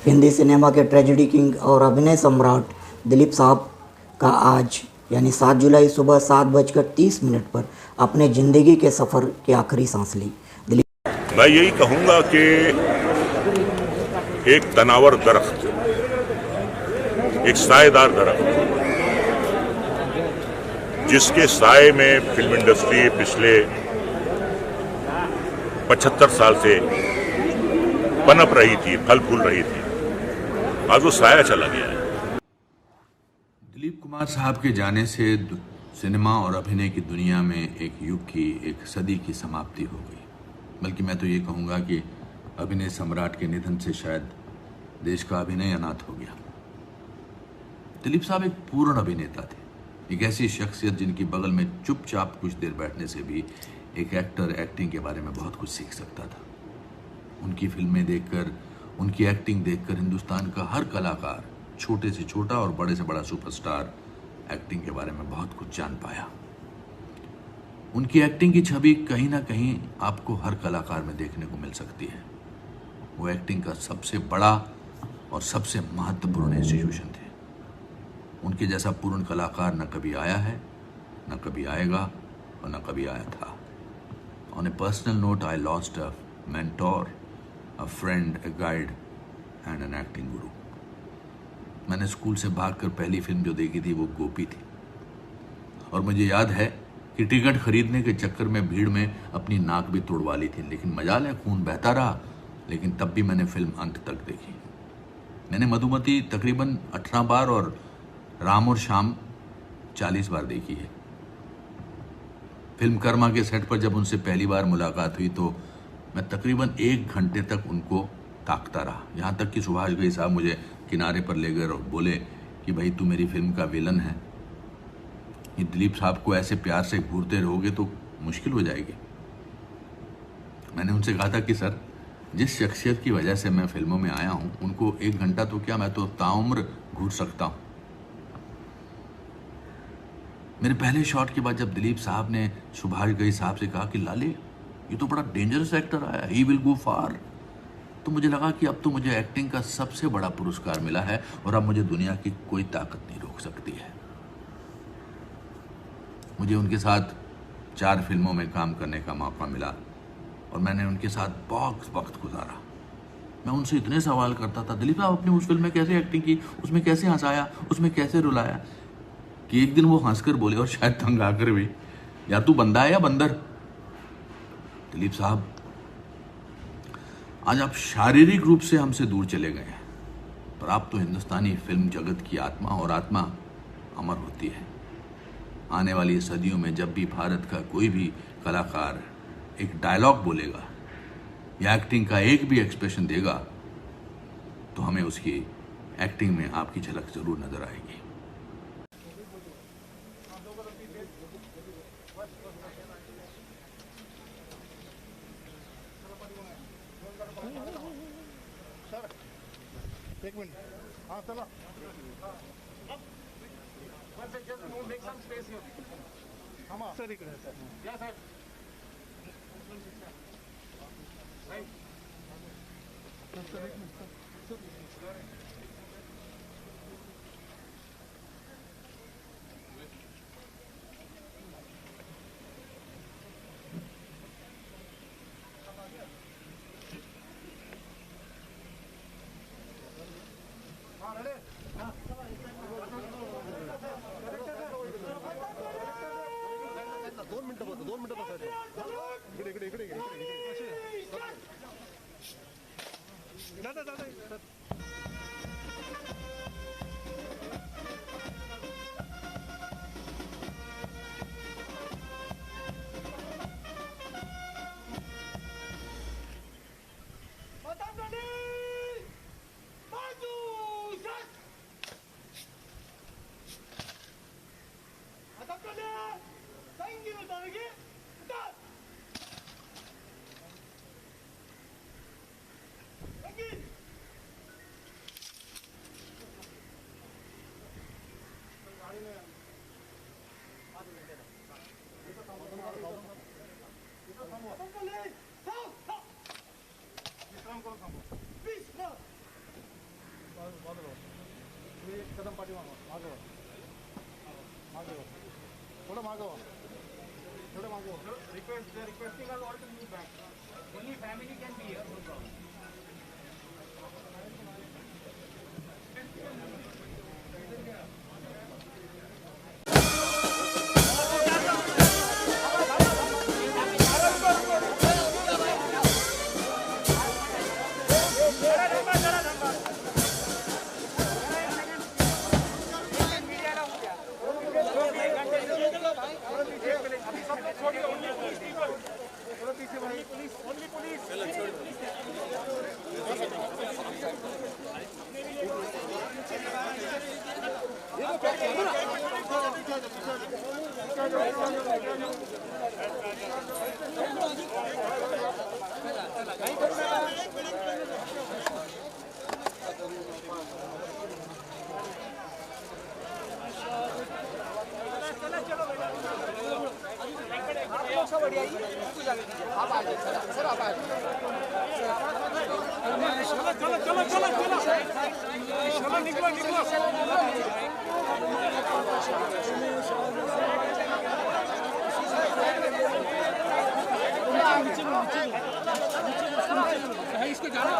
Hindi cinema के tragedy king और अभिनय सम्राट दिलीप साहब का आज यानी 7 जुलाई सुबह 7:30 पर अपने ज़िंदगी के सफ़र की आखिरी सांस ली। दिलीप, मैं यही कहूँगा कि एक तनावर दरख्त, एक साएदार दरख्त, जिसके साए में फिल्म इंडस्ट्री पिछले 75 साल से पनप रही थी, फल फूल रही थी, आज वो साया चला गया है। दिलीप कुमार साहब के जाने से सिनेमा और अभिनय की दुनिया में एक युग की, एक सदी की समाप्ति हो गई। बल्कि मैं तो ये कहूँगा कि अभिनय सम्राट के निधन से शायद देश का अभिनय अनाथ हो गया। दिलीप साहब एक पूर्ण अभिनेता थे, एक ऐसी शख्सियत जिनकी बगल में चुपचाप कुछ देर बैठने से भी एक एक्टर एक्टिंग के बारे में बहुत कुछ सीख सकता था। उनकी फिल्में देखकर, उनकी एक्टिंग देखकर हिंदुस्तान का हर कलाकार, छोटे से छोटा और बड़े से बड़ा सुपरस्टार, एक्टिंग के बारे में बहुत कुछ जान पाया। उनकी एक्टिंग की छवि कहीं ना कहीं आपको हर कलाकार में देखने को मिल सकती है। वो एक्टिंग का सबसे बड़ा और सबसे महत्वपूर्ण इंस्टीट्यूशन थे। उनके जैसा पूर्ण कलाकार न कभी आया है, न कभी आएगा और न कभी आया था। On A personal note, I lost a mentor, a friend, a guide and an acting गुरु। मैंने स्कूल से भागकर पहली फिल्म जो देखी थी वो गोपी थी, और मुझे याद है कि टिकट खरीदने के चक्कर में भीड़ में अपनी नाक भी तोड़वा ली थी, लेकिन मजाल है खून बहता रहा। लेकिन तब भी मैंने फिल्म अंत तक देखी। मैंने मधुमती तकरीबन 18 बार और राम और श्याम 40 बार देखी है। फिल्म कर्मा के सेट पर जब उनसे पहली बार मुलाकात हुई तो मैं तकरीबन 1 घंटे तक उनको ताकता रहा, यहाँ तक कि सुभाष घई साहब मुझे किनारे पर ले गए और बोले कि भाई तू मेरी फिल्म का विलन है, ये दिलीप साहब को ऐसे प्यार से घूरते रहोगे तो मुश्किल हो जाएगी। मैंने उनसे कहा था कि सर, जिस शख्सियत की वजह से मैं फिल्मों में आया हूँ, उनको 1 घंटा तो क्या, मैं तो ताउम्र घूर सकता हूँ। मेरे पहले शॉट के बाद जब दिलीप साहब ने सुभाष घई साहब से कहा कि लाले ये तो बड़ा डेंजरस एक्टर आया, ही विल गो फार, तो मुझे लगा कि अब तो मुझे एक्टिंग का सबसे बड़ा पुरस्कार मिला है और अब मुझे दुनिया की कोई ताकत नहीं रोक सकती है। मुझे उनके साथ 4 फिल्मों में काम करने का मौका मिला और मैंने उनके साथ बहुत वक्त गुजारा। मैं उनसे इतने सवाल करता था, दिलीप साहब अपनी उस फिल्म में कैसे एक्टिंग की, उसमें कैसे हंसाया, उसमें कैसे रुलाया, कि एक दिन वो हंसकर बोले और शायद तंग आकर भी, या तू बंदा है या बंदर। दिलीप साहब, आज आप शारीरिक रूप से हमसे दूर चले गए हैं, पर आप तो हिंदुस्तानी फिल्म जगत की आत्मा, और आत्मा अमर होती है। आने वाली सदियों में जब भी भारत का कोई भी कलाकार एक डायलॉग बोलेगा या एक्टिंग का एक भी एक्सप्रेशन देगा तो हमें उसकी एक्टिंग में आपकी झलक जरूर नजर आएगी। एक मिनट, हाँ चला। सर इकडे सर, दोन मिनिटं बसायचं इकडे दादा एक कदम पाठी मागं मागं थोडं मागं थोडं मागं Requesting us all to move back. Only family can be here, no problem. इसको जाना